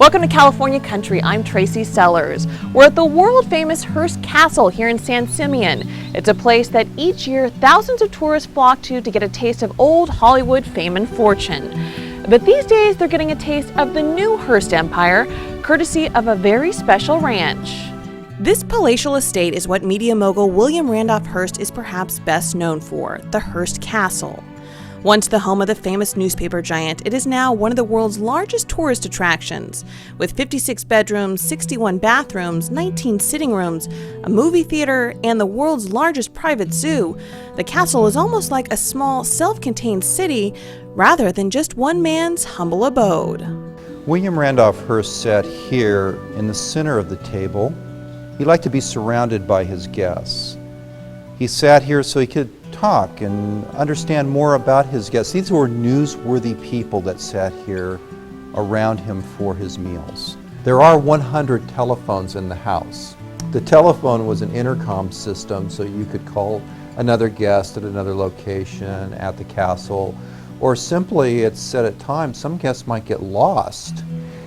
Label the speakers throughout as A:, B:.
A: Welcome to California Country. I'm Tracy Sellers. We're at the world-famous Hearst Castle here in San Simeon. It's a place that each year thousands of tourists flock to get a taste of old Hollywood fame and fortune. But these days they're getting a taste of the new Hearst empire, courtesy of a very special ranch. This palatial estate is what media mogul William Randolph Hearst is perhaps best known for, the Hearst Castle. Once the home of the famous newspaper giant, it is now one of the world's largest tourist attractions. With 56 bedrooms, 61 bathrooms, 19 sitting rooms, a movie theater, and the world's largest private zoo, the castle is almost like a small, self-contained city rather than just one man's humble abode.
B: William Randolph Hearst sat here in the center of the table. He liked to be surrounded by his guests. He sat here so he could talk and understand more about his guests. These were newsworthy people that sat here around him for his meals. There are 100 telephones in the house. The telephone was an intercom system, so you could call another guest at another location at the castle, or simply, it's said at times, some guests might get lost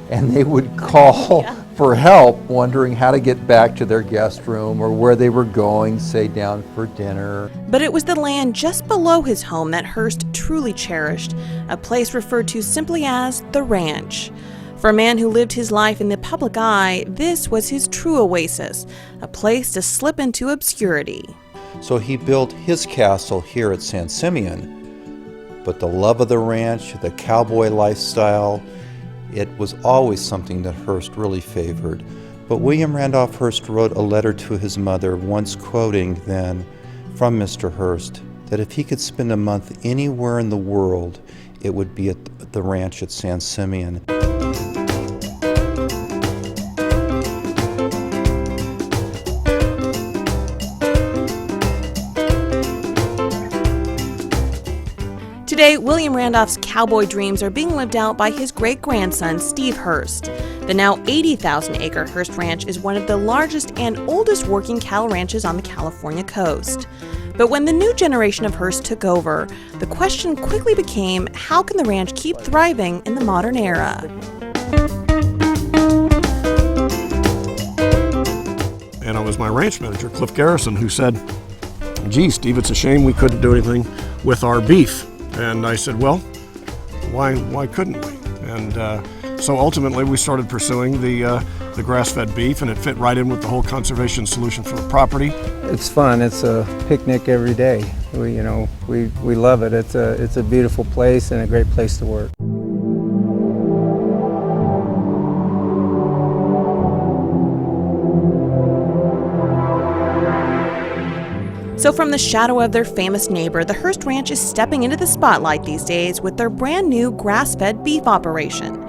B: and they would call for help, wondering how to get back to their guest room or where they were going, say down for dinner.
A: But it was the land just below his home that Hearst truly cherished, a place referred to simply as the ranch. For a man who lived his life in the public eye, this was his true oasis, a place to slip into obscurity.
B: So he built his castle here at San Simeon. But the love of the ranch, the cowboy lifestyle, it was always something that Hearst really favored. But William Randolph Hearst wrote a letter to his mother, once quoting then from Mr. Hearst, that if he could spend a month anywhere in the world, it would be at the ranch at San Simeon.
A: Today, William Randolph's cowboy dreams are being lived out by his great-grandson, Steve Hurst. The now 80,000-acre Hearst Ranch is one of the largest and oldest working cattle ranches on the California coast. But when the new generation of Hearst took over, the question quickly became, how can the ranch keep thriving in the modern era?
C: And it was my ranch manager, Cliff Garrison, who said, "Gee, Steve, it's a shame we couldn't do anything with our beef." And I said, well, why couldn't we? And so ultimately we started pursuing the grass-fed beef, and it fit right in with the whole conservation solution for the property.
D: It's fun. It's a picnic every day. We love it. It's a beautiful place and a great place to work.
A: So from the shadow of their famous neighbor, the Hearst Ranch is stepping into the spotlight these days with their brand new grass-fed beef operation.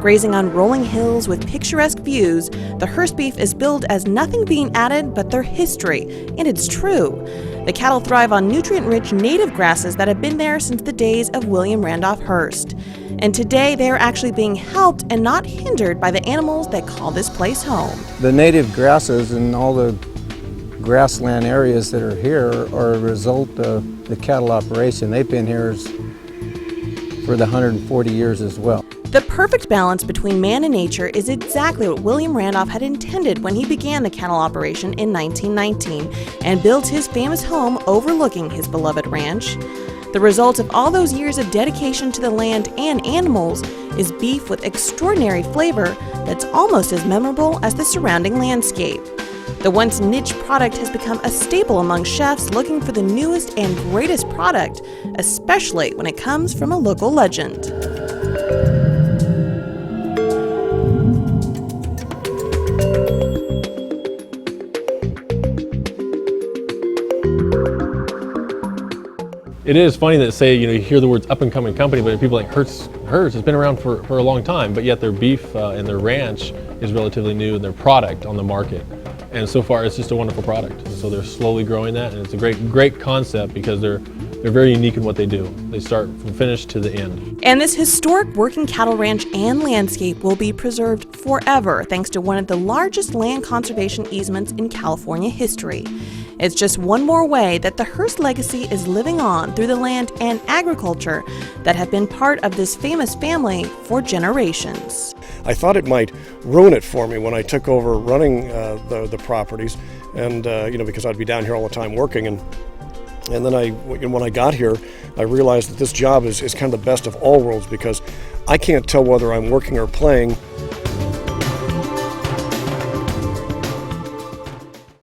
A: Grazing on rolling hills with picturesque views, the Hearst beef is billed as nothing being added but their history, and it's true. The cattle thrive on nutrient-rich native grasses that have been there since the days of William Randolph Hearst. And today they are actually being helped and not hindered by the animals that call this place home.
D: The native grasses and all the grassland areas that are here are a result of the cattle operation. They've been here for the 140 years as well.
A: The perfect balance between man and nature is exactly what William Randolph had intended when he began the cattle operation in 1919 and built his famous home overlooking his beloved ranch. The result of all those years of dedication to the land and animals is beef with extraordinary flavor that's almost as memorable as the surrounding landscape. The once niche product has become a staple among chefs looking for the newest and greatest product, especially when it comes from a local legend.
E: It is funny that you hear the words up-and-coming company, but people like Hearst has been around for a long time, but yet their beef and their ranch is relatively new, and their product on the market. And so far, it's just a wonderful product. And so they're slowly growing that, and it's a great concept because they're very unique in what they do. They start from finish to the end.
A: And this historic working cattle ranch and landscape will be preserved forever thanks to one of the largest land conservation easements in California history. It's just one more way that the Hearst legacy is living on through the land and agriculture that have been part of this famous family for generations.
C: I thought it might ruin it for me when I took over running the properties, and because I'd be down here all the time working, and then when I got here, I realized that this job is kind of the best of all worlds, because I can't tell whether I'm working or playing